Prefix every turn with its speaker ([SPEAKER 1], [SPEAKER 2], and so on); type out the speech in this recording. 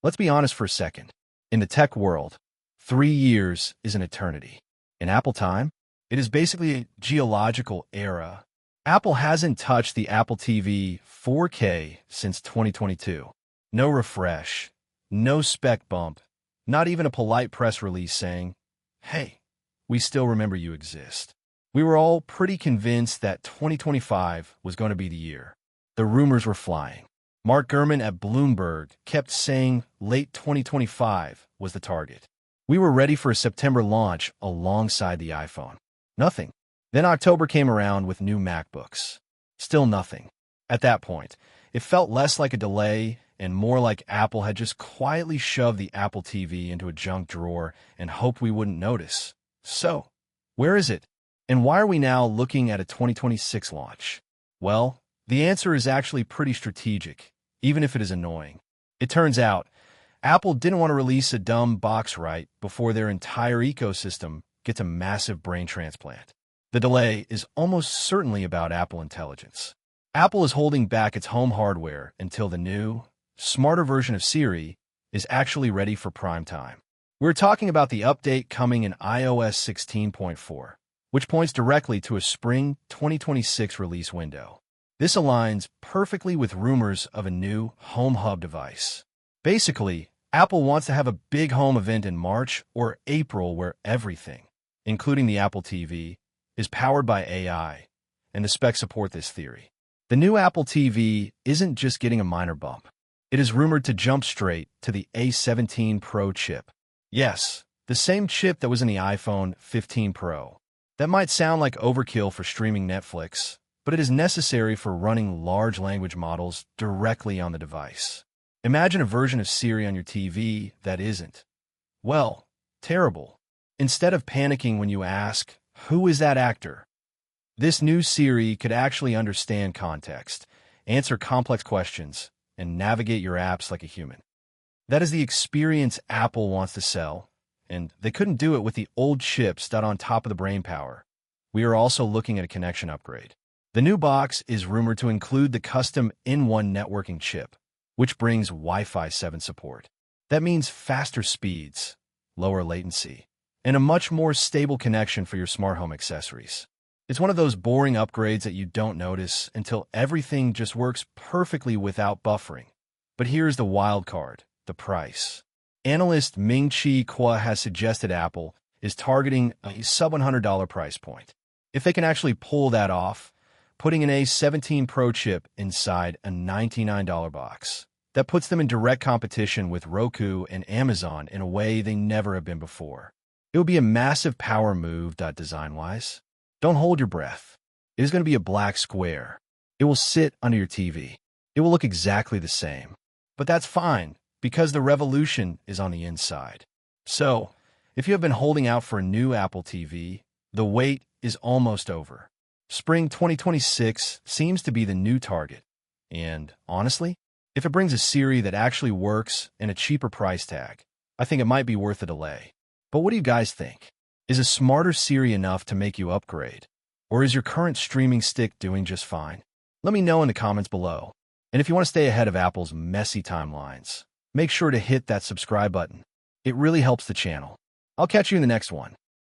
[SPEAKER 1] Let's be honest for a second. In the tech world, 3 years is an eternity. In Apple time, it is basically a geological era. Apple hasn't touched the Apple TV 4K since 2022. No refresh, no spec bump, not even a polite press release saying, "Hey, we still remember you exist." We were all pretty convinced that 2025 was going to be the year. The rumors were flying. Mark Gurman at Bloomberg kept saying late 2025 was the target. We were ready for a September launch alongside the iPhone. Nothing. Then October came around with new MacBooks. Still nothing. At that point, it felt less like a delay and more like Apple had just quietly shoved the Apple TV into a junk drawer and hoped we wouldn't notice. So, where is it? And why are we now looking at a 2026 launch? Well, the answer is actually pretty strategic, even if it is annoying. It turns out, Apple didn't want to release a dumb box right before their entire ecosystem gets a massive brain transplant. The delay is almost certainly about Apple Intelligence. Apple is holding back its home hardware until the new, smarter version of Siri is actually ready for prime time. We're talking about the update coming in iOS 16.4, which points directly to a spring 2026 release window. This aligns perfectly with rumors of a new Home Hub device. Basically, Apple wants to have a big home event in March or April where everything, including the Apple TV, is powered by AI, and the specs support this theory. The new Apple TV isn't just getting a minor bump. It is rumored to jump straight to the A17 Pro chip. Yes, the same chip that was in the iPhone 15 Pro. That might sound like overkill for streaming Netflix, but it is necessary for running large language models directly on the device. Imagine a version of Siri on your TV that isn't, well, terrible. Instead of panicking when you ask, "Who is that actor?" This new Siri could actually understand context, answer complex questions, and navigate your apps like a human. That is the experience Apple wants to sell, and they couldn't do it with the old chips that on top of the brainpower. We are also looking at a connection upgrade. The new box is rumored to include the custom in-one networking chip, which brings Wi-Fi 7 support. That means faster speeds, lower latency, and a much more stable connection for your smart home accessories. It's one of those boring upgrades that you don't notice until everything just works perfectly without buffering. But here's the wild card, the price. Analyst Ming-Chi Kuo has suggested Apple is targeting a sub-$100 price point. If they can actually pull that off, putting an A17 Pro chip inside a $99 box, that puts them in direct competition with Roku and Amazon in a way they never have been before. It would be a massive power move design-wise. Don't hold your breath. It is going to be a black square. It will sit under your TV. It will look exactly the same. But that's fine, because the revolution is on the inside. So, if you have been holding out for a new Apple TV, the wait is almost over. Spring 2026 seems to be the new target. And, honestly, if it brings a Siri that actually works and a cheaper price tag, I think it might be worth the delay. But what do you guys think? Is a smarter Siri enough to make you upgrade? Or is your current streaming stick doing just fine? Let me know in the comments below. And if you want to stay ahead of Apple's messy timelines, make sure to hit that subscribe button. It really helps the channel. I'll catch you in the next one.